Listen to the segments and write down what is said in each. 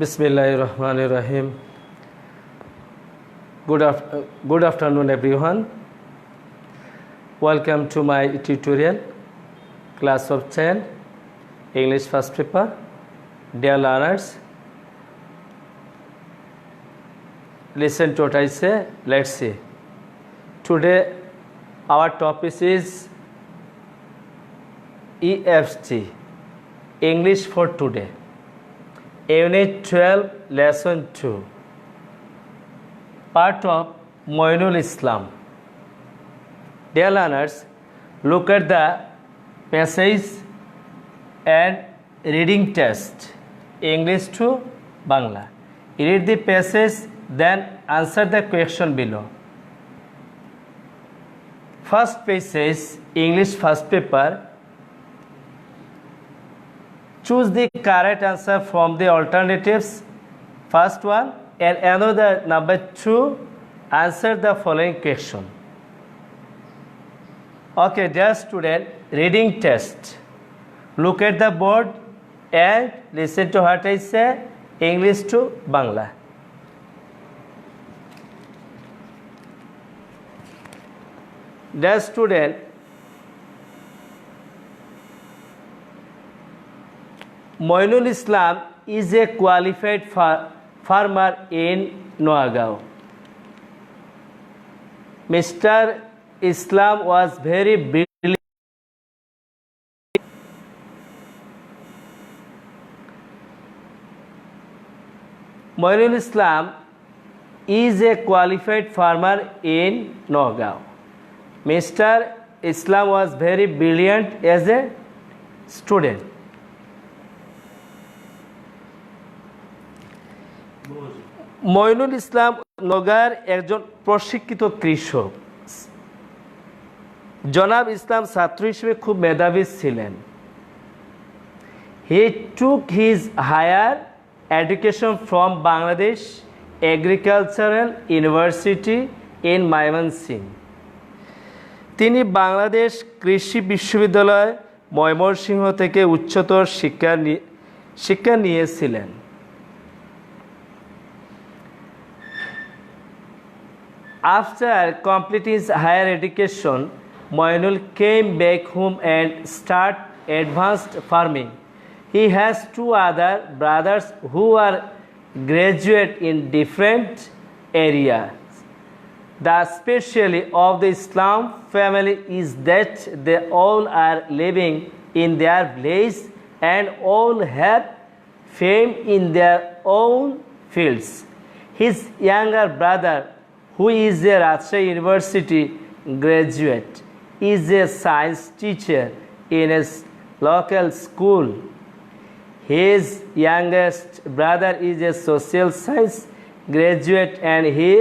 Bismillahirrahmanirrahim. Good afternoon, everyone. Welcome to my tutorial, class of 10, English first paper. Dear learners, listen to what I say. Let's see. Today, our topic is EFT, English for today. Unit 12, Lesson 2. Part of Moinul Islam. Dear learners, look at the passage and reading test. English to Bangla. Read the passage, then answer the question below. First passage, English first paper. Choose the correct answer from the alternatives. First one and another number 2. Answer the following question. Okay, dear student, reading test. Look at the board and listen to what I say. English to Bangla. Dear student, Moinul Islam is a qualified farmer in Noagaon. Mr. Islam was very brilliant. Moinul Islam is a qualified farmer in Noagaon. Mr. Islam was very brilliant as a student. Moinul Islam নগার একজন প্রশিক্ষিত কৃষক। জনাব ইসলাম ছাত্র হিসেবে খুব মেধাবী ছিলেন। He took his higher education from Bangladesh Agricultural University in Mymensingh. তিনি বাংলাদেশ কৃষি বিশ্ববিদ্যালয় ময়মনসিংহ থেকে উচ্চতর শিক্ষা নিয়েছিলেন। After completing his higher education, Moinul came back home and started advanced farming. He has 2 other brothers who are graduate in different areas. The specialty of the Islam family is that they all are living in their village and all have fame in their own fields. His younger brother, who is a Rajshahi University graduate, is a science teacher in a local school. His youngest brother is a social science graduate and he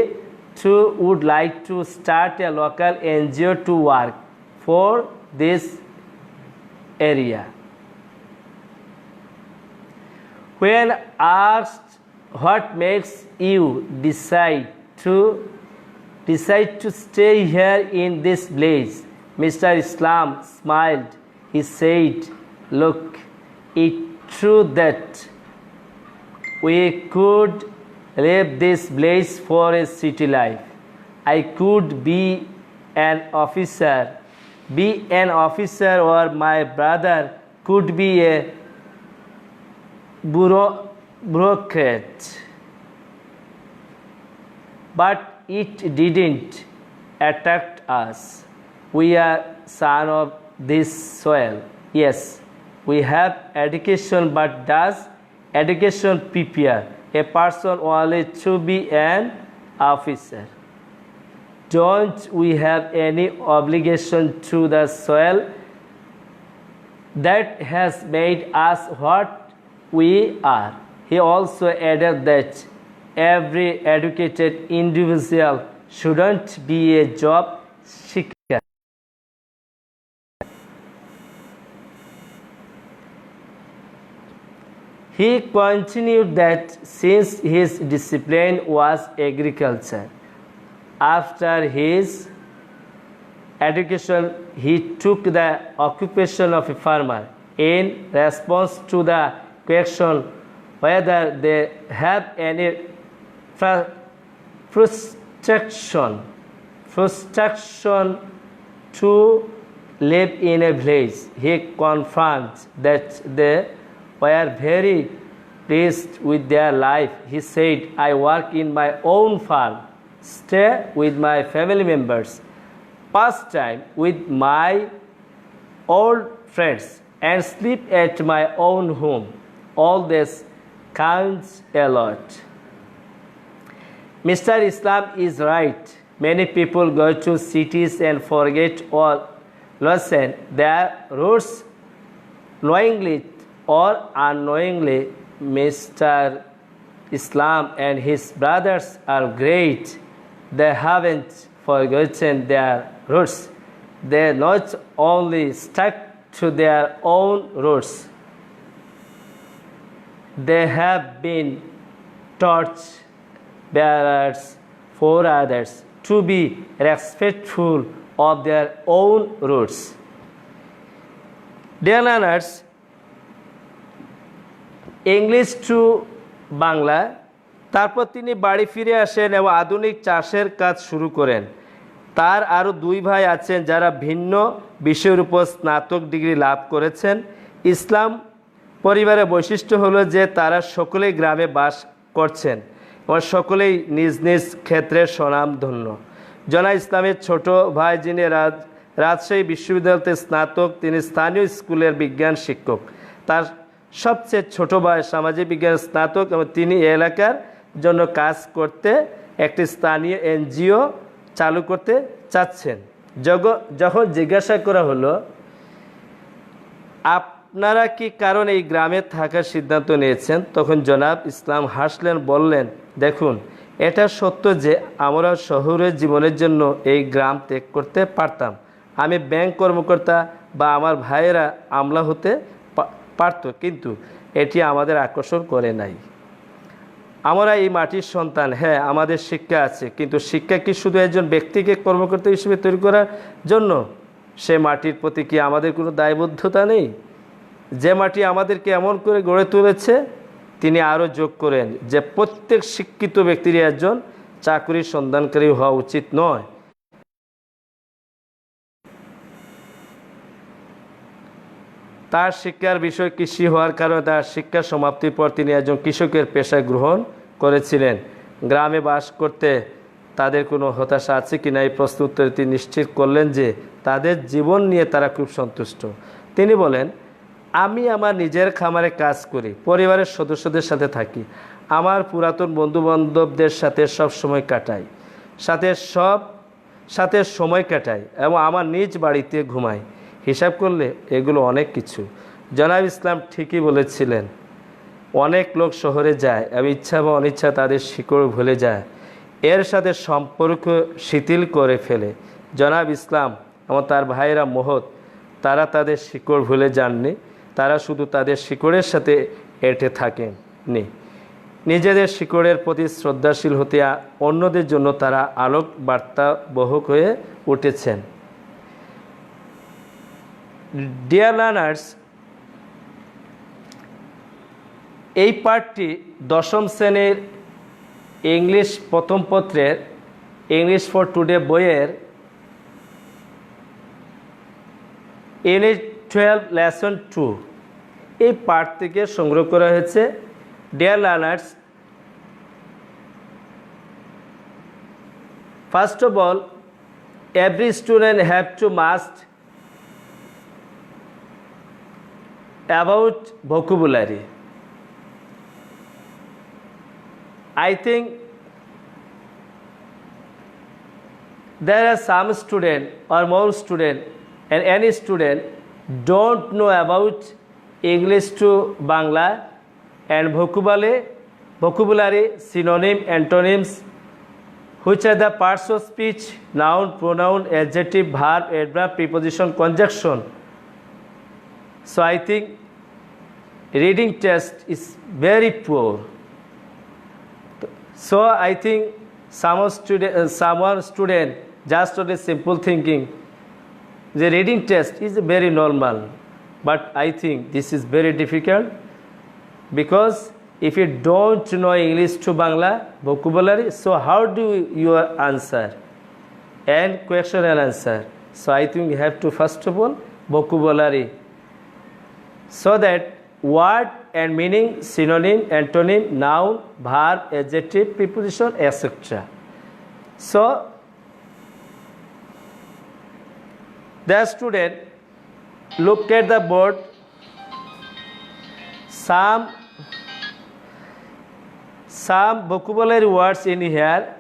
too would like to start a local NGO to work for this area. When asked what makes you decide to stay here in this place, Mr. Islam smiled. He said, "Look, it's true that we could leave this place for a city life. I could be an officer or my brother could be a bureaucrat. But it didn't attract us. We are son of this soil. Yes, we have education, but does education prepare a person only to be an officer? Don't we have any obligation to the soil that has made us what we are?" He also added that every educated individual shouldn't be a job seeker. He continued that since his discipline was agriculture, after his education he took the occupation of a farmer. In response to the question whether they have any frustration to live in a village. He confirms that they were very pleased with their life. He said, I work in my own farm, stay with my family members, pass time with my old friends, and sleep at my own home. All this counts a lot. Mr. Islam is right. Many people go to cities and forget or loosen their roots knowingly or unknowingly. Mr. Islam and his brothers are great. They haven't forgotten their roots. They not only stuck to their own roots, they have been torch bearers for others to be respectful of their own roots. Dear learners, English to Bangla. তারপর তিনি বাড়ি ফিরে আসেন এবং আধুনিক চাষের কাজ শুরু করেন। তার আরও দুই ভাই আছেন যারা ভিন্ন বিষয়ের উপর স্নাতক ডিগ্রি লাভ করেছেন। ইসলাম পরিবারের বৈশিষ্ট্য হলো যে তারা সকলেই গ্রামে বাস করছেন এবং সকলেই নিজ নিজ ক্ষেত্রে স্বনামধন্য। জনাব ইসলামের ছোট ভাই যিনি রাজশাহী বিশ্ববিদ্যালয়তে স্নাতক, তিনি স্থানীয় স্কুলের বিজ্ঞান শিক্ষক। তার সবচেয়ে ছোট ভাই সামাজিক বিজ্ঞান স্নাতক এবং তিনি এলাকার জন্য কাজ করতে একটি স্থানীয় এনজিও চালু করতে চাচ্ছেন। যখন জিজ্ঞাসা করা হলো আপনারা কি কারণ এই গ্রামে থাকার সিদ্ধান্ত নিয়েছেন, তখন জনাব ইসলাম হাসলেন, বললেন, দেখুন, এটা সত্য যে আমরা শহরের জীবনের জন্য এই গ্রাম ত্যাগ করতে পারতাম। আমি ব্যাংক কর্মকর্তা বা আমার ভাইয়েরা আমলা হতে পারত, কিন্তু এটি আমাদের আকর্ষণ করে নাই। আমরা এই মাটির সন্তান। হ্যাঁ, আমাদের শিক্ষা আছে, কিন্তু শিক্ষা কি শুধু একজন ব্যক্তিকে কর্মকর্তা হিসেবে তৈরি করার জন্য? সে মাটির প্রতি কি আমাদের কোনো দায়বদ্ধতা নেই? যে মাটি আমাদেরকে এমন করে গড়ে তুলেছে। তিনি আরও যোগ করেন যে প্রত্যেক শিক্ষিত ব্যক্তির একজন চাকরির সন্ধানকারী হওয়া উচিত নয়। তার শিক্ষার বিষয় কৃষি হওয়ার কারণে তার শিক্ষা সমাপ্তির পর তিনি একজন কৃষকের পেশা গ্রহণ করেছিলেন। গ্রামে বাস করতে তাদের কোনো হতাশা আছে কিনা এই প্রশ্ন উত্তরে তিনি নিশ্চিত করলেন যে তাদের জীবন নিয়ে তারা খুব সন্তুষ্ট। তিনি বলেন, আমি আমার নিজের খামারে কাজ করি, পরিবারের সদস্যদের সাথে থাকি, আমার পুরাতন বন্ধুবান্ধবদের সাথে সব সময় কাটাই, সাথে সময় কাটাই এবং আমার নিজ বাড়িতে ঘুমাই। হিসাব করলে এগুলো অনেক কিছু। জনাব ইসলাম ঠিকই বলেছিলেন। অনেক লোক শহরে যায় এবং ইচ্ছা বা অনিচ্ছা তাদের শিকড় ভুলে যায়, এর সাথে সম্পর্ক শিথিল করে ফেলে। জনাব ইসলাম এবং তার ভাইয়েরা মহৎ, তারা তাদের শিকড় ভুলে যাননি, তারা শুধু তাদের শিকড়ের সাথে এঁটে থাকেননি। নিজেদের শিকড়ের প্রতি শ্রদ্ধাশীল হতে অন্যদের জন্য তারা আলোক বার্তা বহক হয়ে উঠেছেন। ডিয়ার লার্নার্স, এই পাঠটি দশম শ্রেণীর ইংলিশ প্রথম পত্রের ইংলিশ ফর টুডে বইয়ের ইউনিট 12 লেসন 2 এই পাঠ থেকে সংগ্রহ করা হয়েছে। Dear learners, first of all, every student have to must about vocabulary. I think there are some student or more student and any student don't know about English to Bangla and vocabulary, synonym, antonyms, which are the parts of speech, noun, pronoun, adjective, verb, adverb, preposition, conjunction. So I think reading test is very poor. So I think someone student just on a simple thinking the reading test is very normal, but I think this is very difficult because If you don't know English to Bangla vocabulary, so how do you answer? And question and answer. So I think you have to first of all vocabulary. So that word and meaning, synonym, antonym, noun, verb, adjective, preposition, etc. So the student look at the board. Some vocabulary words in here.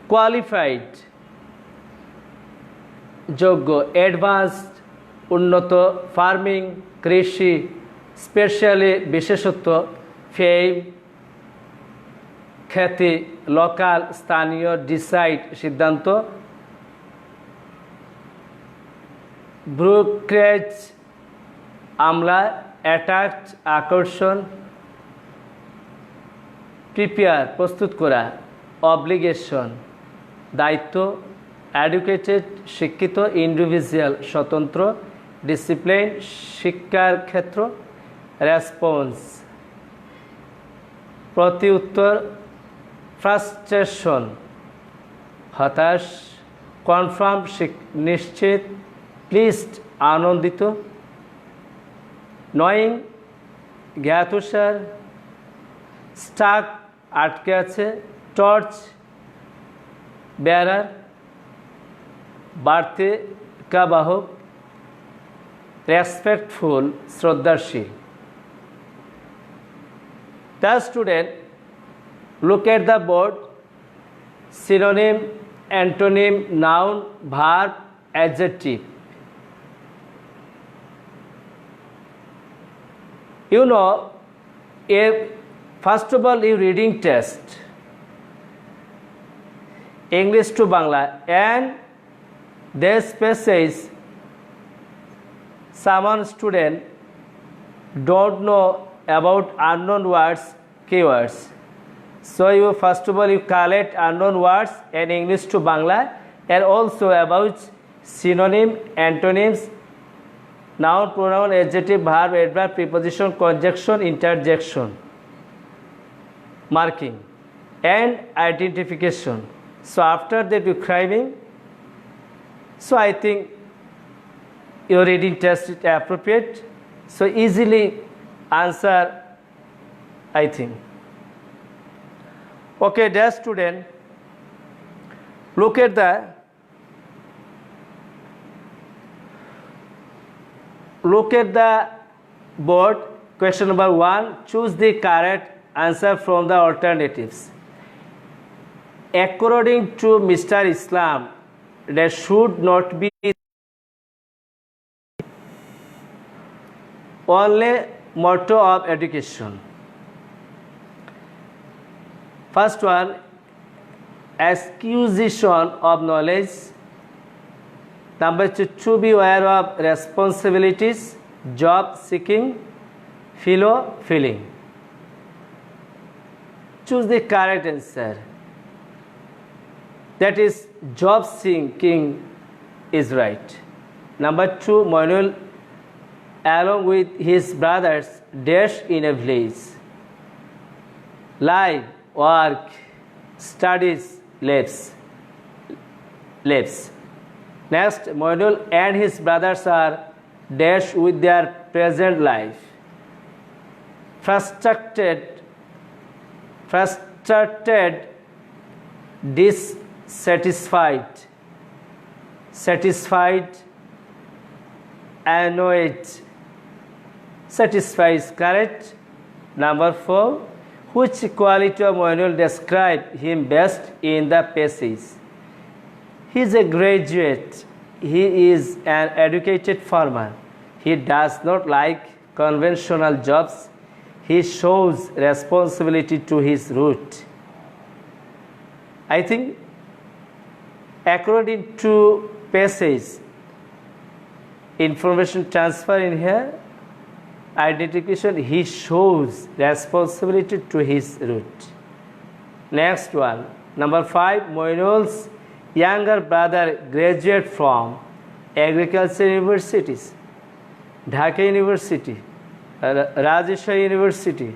Qualified, যোগ্য, advanced, উন্নত, farming, কৃষি, specially, বিশেষত্ব, ফেম, খ্যাতি, local, স্থানীয়, decide, সিদ্ধান্ত, brokerage, আমলা, attract, আকর্ষণ, prepare, প্রস্তুত করা, অব্লিগেশন, দায়িত্ব, এডুকেটেড, শিক্ষিত, ইন্ডিভিজুয়াল, স্বতন্ত্র, ডিসিপ্লিন, শিক্ষার ক্ষেত্র, রেসপন্স, প্রতি উত্তর, ফ্রাস্ট্রেশন, হতাশ, কনফার্ম, নিশ্চিত, প্লিজড, আনন্দিত, নয়িং, জ্ঞাতসার, স্টাক, আটকে আছে, টর্চ, বেয়ারার, বার্তিকা বাহক, রেসপেক্টফুল, শ্রদ্ধাশীল। The student look at the board. Synonym, antonym, noun, verb, adjective. You know, first of all, you reading test, English to Bangla, and this passage someone student don't know about unknown words, keywords. So you first of all you collect unknown words in English to Bangla, and also about synonym, antonyms, noun, pronoun, adjective, verb, adverb, preposition, conjunction, interjection, marking, and identification. So after that you describing. So I think your reading test is appropriate. So easily answer, I think. Okay, dear student, look at the board. Question number 1, choose the correct answer from the alternatives. According to Mr. Islam, there should not be only motto of education. First one, acquisition of knowledge. Number 2, to be aware of responsibilities, job seeking, feeling. Choose the correct answer. That is, job seeking is right. Number 2, Manuel, along with his brothers, dash in a village. Live, work, studies, lives. Next, Manuel and his brothers are dash with their present life. Frustrated, dissatisfied, satisfied, annoyed. Satisfied is correct. Number 4, which quality of Manuel describe him best in the passage? He is a graduate. He is an educated farmer. He does not like conventional jobs. He shows responsibility to his root. I think According to passage, information transfer in here, identification, he shows responsibility to his root. Next one, number 5, Moinul's younger brother graduated from agriculture universities, Dhaka University, Rajshahi University,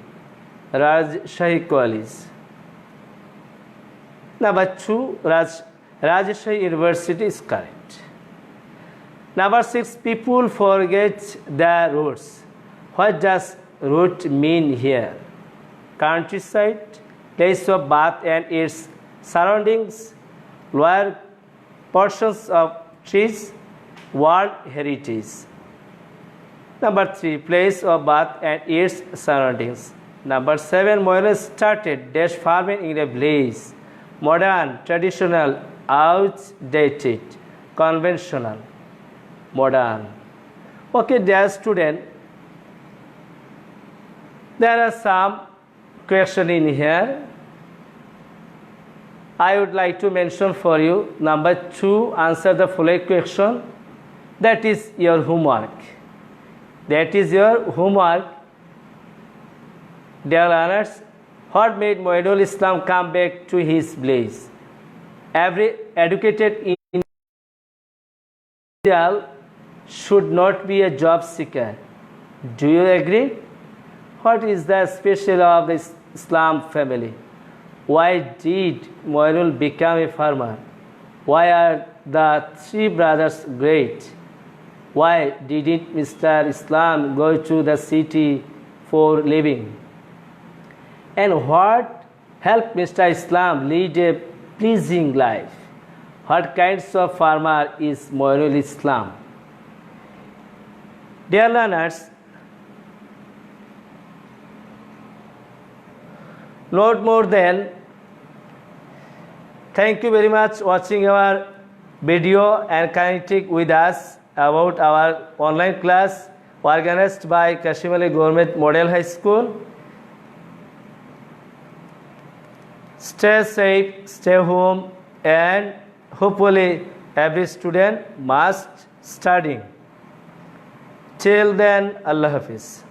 Rajshahi College. Number 2, Rajshahi University is correct. Number 6, people forget their roots. What does root mean here? Countryside, place of birth and its surroundings, lower portions of trees, world heritage. Number 3, place of birth and its surroundings. Number 7, Moinul started dash farming in a village. Modern, traditional, outdated, conventional, modern. Okay, dear student, there are some questions in here. I would like to mention for you. Number 2, answer the following question. That is your homework. That is your homework. Dear learners, what made Moinul Islam come back to his village? Every educated individual should not be a job seeker. Do you agree? What is the special of the Islam family? Why did Moinul become a farmer? Why are the 3 brothers great? Why didn't Mr. Islam go to the city for living? And what helped Mr. Islam lead a pleasing life? What kinds of farmer is Moinul Islam? Dear learners, not more than thank you very much watching our video and connecting with us about our online class organized by Kashim Ali Government Model High School. Stay safe, stay home, and hopefully every student must study. Till then, Allah Hafiz.